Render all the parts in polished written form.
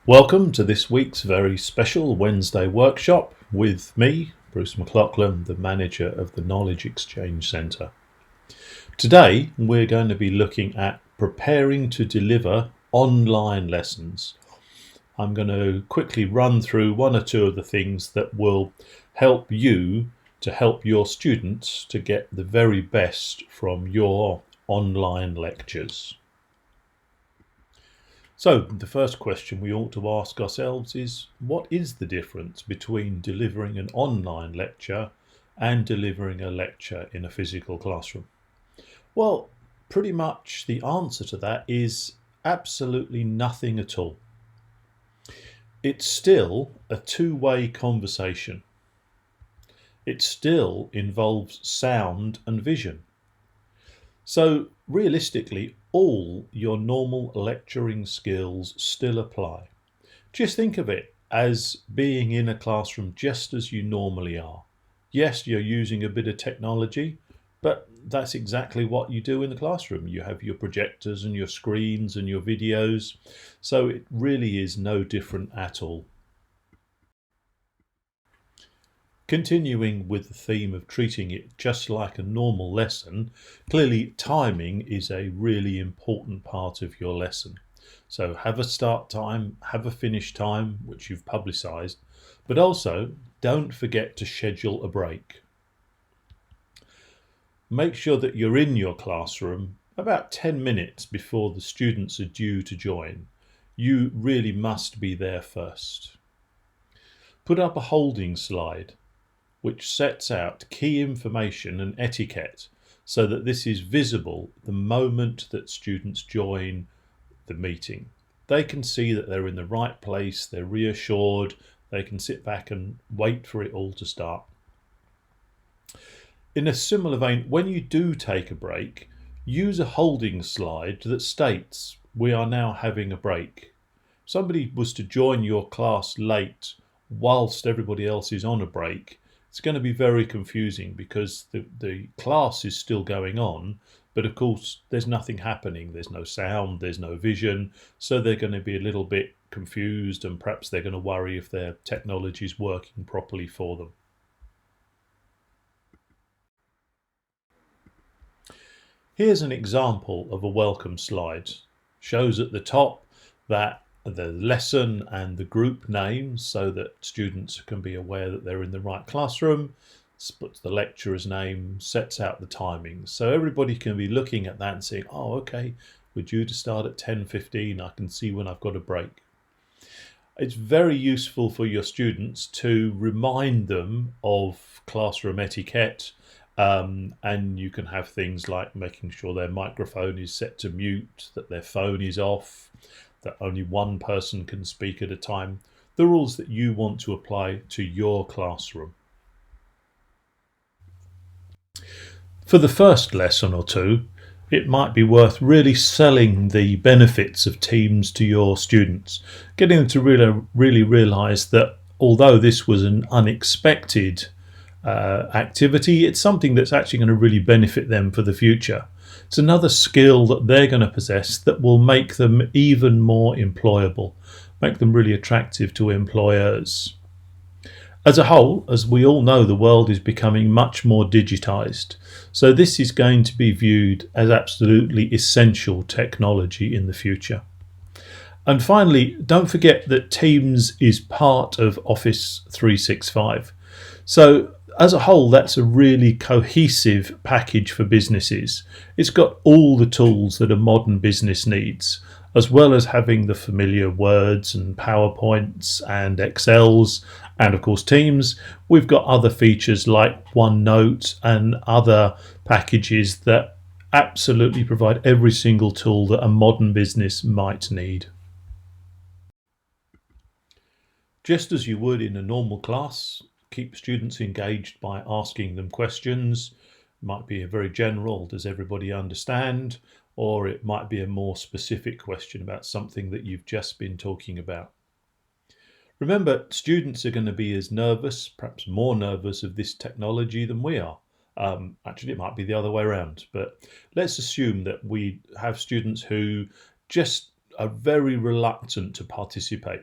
Welcome to this week's very special Wednesday workshop with me, Bruce McLaughlin, the manager of the Knowledge Exchange Centre. Today we're going to be looking at preparing to deliver online lessons. I'm going to quickly run through one or two of the things that will help you to help your students to get the very best from your online lectures. So the first question we ought to ask ourselves is, what is the difference between delivering an online lecture and delivering a lecture in a physical classroom? Well, pretty much the answer to that is absolutely nothing at all. It's still a two-way conversation. It still involves sound and vision. So realistically, all your normal lecturing skills still apply. Just think of it as being in a classroom just as you normally are. Yes, you're using a bit of technology, but that's exactly what you do in the classroom. You have your projectors and your screens and your videos, so it really is no different at all. Continuing with the theme of treating it just like a normal lesson, clearly timing is a really important part of your lesson. So have a start time, have a finish time, which you've publicised, but also don't forget to schedule a break. Make sure that you're in your classroom about 10 minutes before the students are due to join. You really must be there first. Put up a holding slide which sets out key information and etiquette so that this is visible the moment that students join the meeting. They can see that they're in the right place, they're reassured, they can sit back and wait for it all to start. In a similar vein, when you do take a break, use a holding slide that states, "We are now having a break." If somebody was to join your class late whilst everybody else is on a break, it's going to be very confusing because the class is still going on, but of course there's nothing happening. There's no sound, there's no vision, so they're going to be a little bit confused and perhaps they're going to worry if their technology is working properly for them. Here's an example of a welcome slide. Shows at the top that the lesson and the group names so that students can be aware that they're in the right classroom, puts the lecturer's name, sets out the timings. So everybody can be looking at that and saying, oh, okay, we're due to start at 10:15. I can see when I've got a break. It's very useful for your students to remind them of classroom etiquette, and you can have things like making sure their microphone is set to mute, that their phone is off, that only one person can speak at a time, the rules that you want to apply to your classroom. For the first lesson or two, it might be worth really selling the benefits of Teams to your students, getting them to really realise that although this was an unexpected activity, it's something that's actually going to really benefit them for the future. It's another skill that they're going to possess that will make them even more employable, make them really attractive to employers. As a whole, as we all know, the world is becoming much more digitized. So this is going to be viewed as absolutely essential technology in the future. And finally, don't forget that Teams is part of Office 365. So as a whole, that's a really cohesive package for businesses. It's got all the tools that a modern business needs, as well as having the familiar Words and PowerPoints and Excels and of course Teams. We've got other features like OneNote and other packages that absolutely provide every single tool that a modern business might need. Just as you would in a normal class, keep students engaged by asking them questions. It might be a very general, does everybody understand? Or it might be a more specific question about something that you've just been talking about. Remember, students are going to be as nervous, perhaps more nervous of this technology than we are. Actually, it might be the other way around, but let's assume that we have students who just are very reluctant to participate.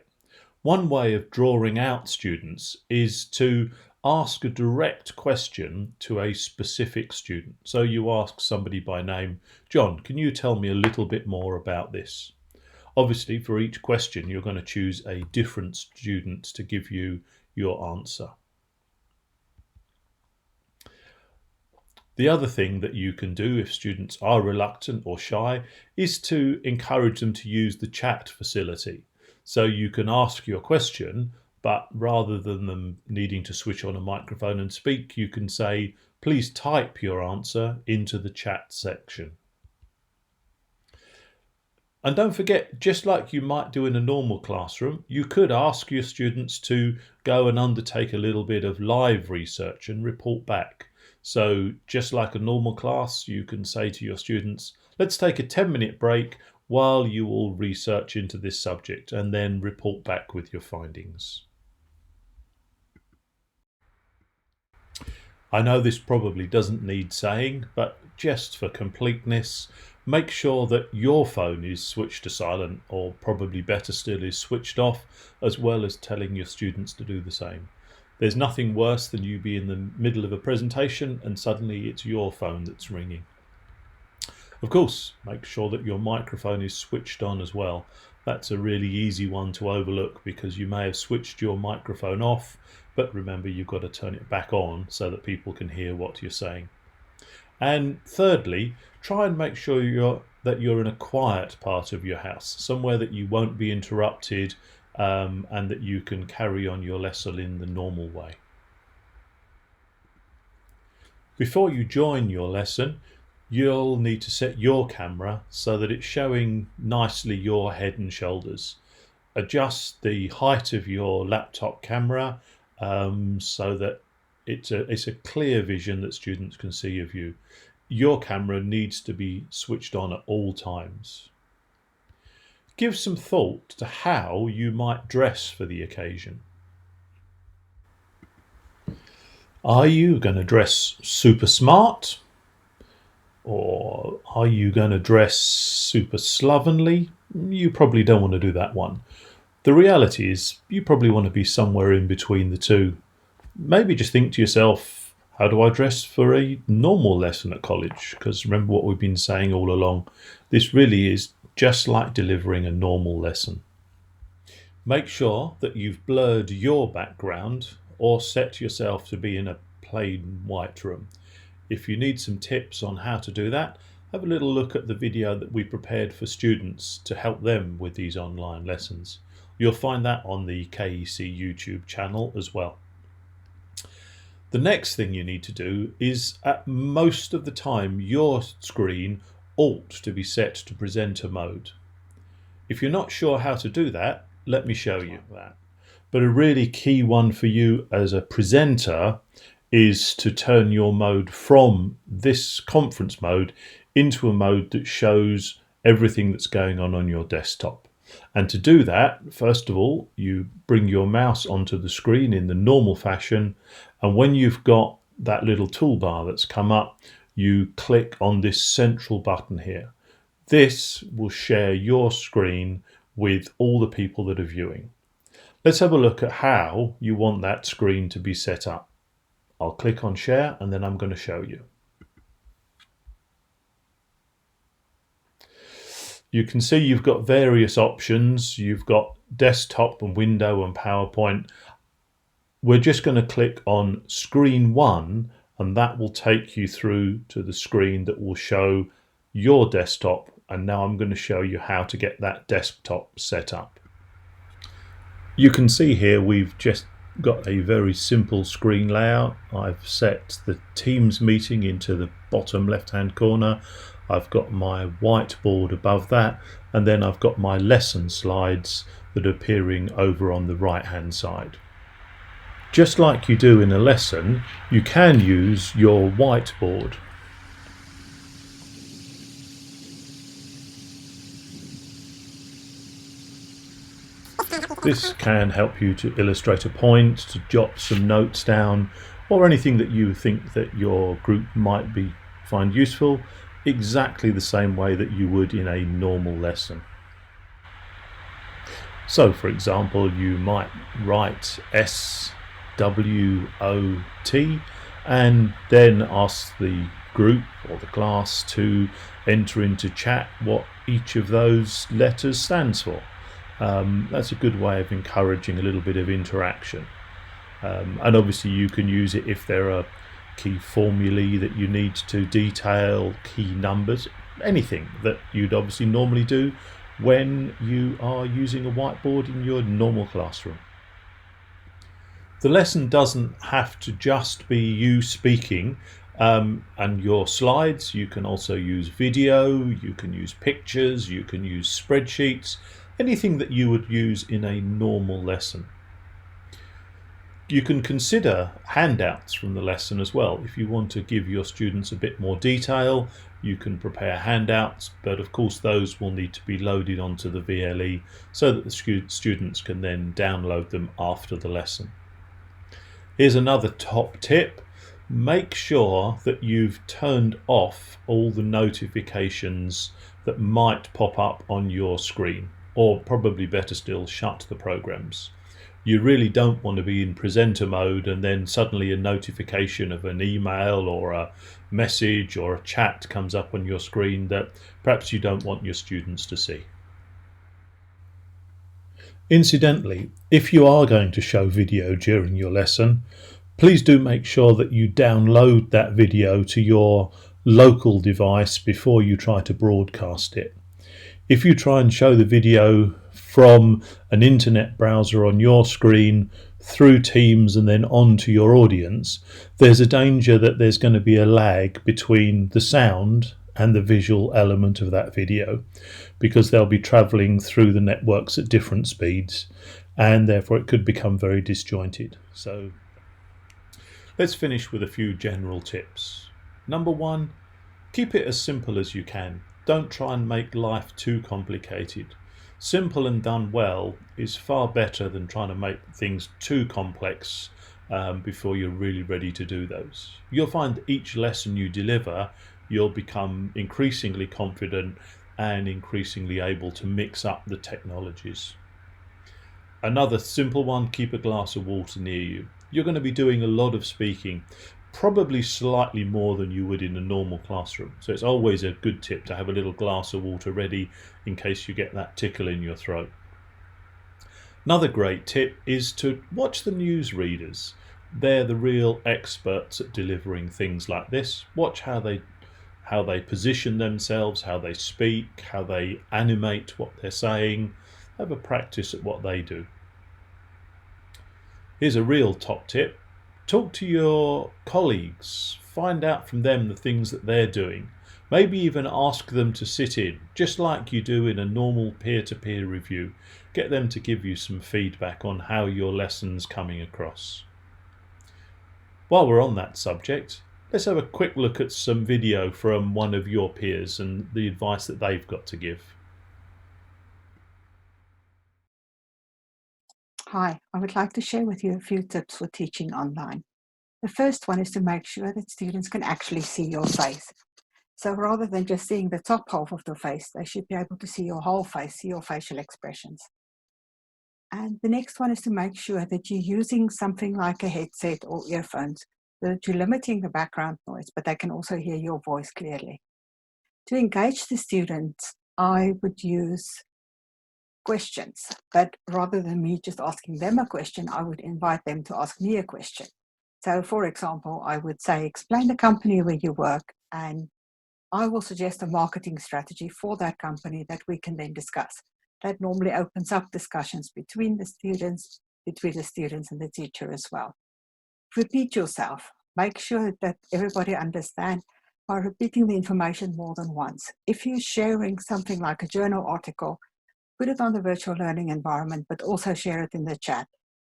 One way of drawing out students is to ask a direct question to a specific student. So you ask somebody by name, John, can you tell me a little bit more about this? Obviously, for each question, you're going to choose a different student to give you your answer. The other thing that you can do if students are reluctant or shy is to encourage them to use the chat facility. So you can ask your question, but rather than them needing to switch on a microphone and speak, you can say, please type your answer into the chat section. And don't forget, just like you might do in a normal classroom, you could ask your students to go and undertake a little bit of live research and report back. So just like a normal class, you can say to your students, let's take a 10-minute break while you all research into this subject and then report back with your findings. I know this probably doesn't need saying, but just for completeness, make sure that your phone is switched to silent, or probably better still is switched off, as well as telling your students to do the same. There's nothing worse than you be in the middle of a presentation and suddenly it's your phone that's ringing. Of course, make sure that your microphone is switched on as well. That's a really easy one to overlook because you may have switched your microphone off, but remember you've got to turn it back on so that people can hear what you're saying. And thirdly, try and make sure that you're in a quiet part of your house, somewhere that you won't be interrupted and that you can carry on your lesson in the normal way. Before you join your lesson, you'll need to set your camera so that it's showing nicely your head and shoulders. Adjust the height of your laptop camera so that it's a clear vision that students can see of you. Your camera needs to be switched on at all times. Give some thought to how you might dress for the occasion. Are you going to dress super smart? Or are you going to dress super slovenly? You probably don't want to do that one. The reality is you probably want to be somewhere in between the two. Maybe just think to yourself, how do I dress for a normal lesson at college? Because remember what we've been saying all along, this really is just like delivering a normal lesson. Make sure that you've blurred your background or set yourself to be in a plain white room. If you need some tips on how to do that, have a little look at the video that we prepared for students to help them with these online lessons. You'll find that on the KEC YouTube channel as well. The next thing you need to do is, at most of the time, your screen ought to be set to presenter mode. If you're not sure how to do that, let me show you that. But a really key one for you as a presenter is to turn your mode from this conference mode into a mode that shows everything that's going on your desktop. And to do that, first of all, you bring your mouse onto the screen in the normal fashion, and when you've got that little toolbar that's come up, you click on this central button here. This will share your screen with all the people that are viewing. Let's have a look at how you want that screen to be set up. I'll click on share and then I'm going to show you. You can see you've got various options. You've got desktop and window and PowerPoint. We're just going to click on screen 1 and that will take you through to the screen that will show your desktop. And now I'm going to show you how to get that desktop set up. You can see here we've just got a very simple screen layout. I've set the Teams meeting into the bottom left hand corner. I've got my whiteboard above that, and then I've got my lesson slides that are appearing over on the right hand side. Just like you do in a lesson, you can use your whiteboard. This can help you to illustrate a point, to jot some notes down, or anything that you think that your group might find useful, exactly the same way that you would in a normal lesson. So, for example, you might write SWOT and then ask the group or the class to enter into chat what each of those letters stands for. That's a good way of encouraging a little bit of interaction. And obviously you can use it if there are key formulae that you need to detail, key numbers, anything that you'd obviously normally do when you are using a whiteboard in your normal classroom. The lesson doesn't have to just be you speaking and your slides. You can also use video, you can use pictures, you can use spreadsheets, anything that you would use in a normal lesson. You can consider handouts from the lesson as well. If you want to give your students a bit more detail, you can prepare handouts, but of course those will need to be loaded onto the VLE so that the students can then download them after the lesson. Here's another top tip. Make sure that you've turned off all the notifications that might pop up on your screen, or probably better still, shut the programs. You really don't want to be in presenter mode and then suddenly a notification of an email or a message or a chat comes up on your screen that perhaps you don't want your students to see. Incidentally, if you are going to show video during your lesson, please do make sure that you download that video to your local device before you try to broadcast it. If you try and show the video from an internet browser on your screen through Teams and then on to your audience, there's a danger that there's going to be a lag between the sound and the visual element of that video, because they'll be traveling through the networks at different speeds, and therefore it could become very disjointed. So let's finish with a few general tips. Number one, keep it as simple as you can. Don't try and make life too complicated. Simple and done well is far better than trying to make things too complex before you're really ready to do those. You'll find each lesson you deliver, you'll become increasingly confident and increasingly able to mix up the technologies. Another simple one, keep a glass of water near you. You're going to be doing a lot of speaking, probably slightly more than you would in a normal classroom. So it's always a good tip to have a little glass of water ready in case you get that tickle in your throat. Another great tip is to watch the newsreaders. They're the real experts at delivering things like this. Watch how they position themselves, how they speak, how they animate what they're saying. Have a practice at what they do. Here's a real top tip. Talk to your colleagues, find out from them the things that they're doing. Maybe even ask them to sit in, just like you do in a normal peer-to-peer review. Get them to give you some feedback on how your lesson's coming across. While we're on that subject, let's have a quick look at some video from one of your peers and the advice that they've got to give. Hi, I would like to share with you a few tips for teaching online. The first one is to make sure that students can actually see your face. So rather than just seeing the top half of the face, they should be able to see your whole face, see your facial expressions. And the next one is to make sure that you're using something like a headset or earphones, so that you're limiting the background noise, but they can also hear your voice clearly. To engage the students, I would use questions, but rather than me just asking them a question, I would invite them to ask me a question. So for example, I would say, explain the company where you work, and I will suggest a marketing strategy for that company that we can then discuss. That normally opens up discussions between the students and the teacher as well. Repeat yourself. Make sure that everybody understands by repeating the information more than once. If you're sharing something like a journal article, put it on the virtual learning environment, but also share it in the chat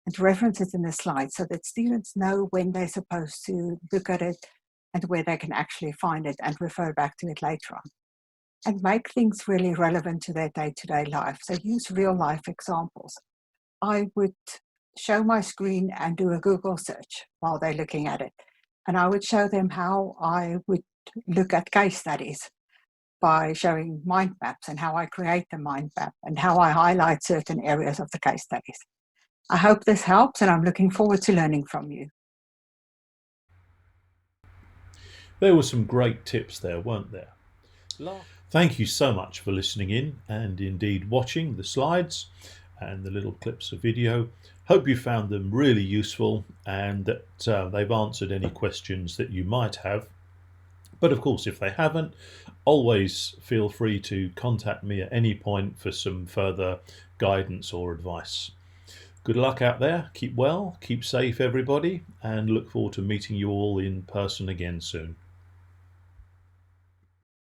and reference it in the slides so that students know when they're supposed to look at it and where they can actually find it and refer back to it later on. And make things really relevant to their day-to-day life. So use real-life examples. I would show my screen and do a Google search while they're looking at it. And I would show them how I would look at case studies. by showing mind maps and how I create the mind map and how I highlight certain areas of the case studies. I hope this helps, and I'm looking forward to learning from you. There were some great tips there, weren't there? Thank you so much for listening in and indeed watching the slides and the little clips of video. Hope you found them really useful and that they've answered any questions that you might have. But of course, if they haven't, always feel free to contact me at any point for some further guidance or advice. Good luck out there. Keep well, keep safe, everybody, and look forward to meeting you all in person again soon.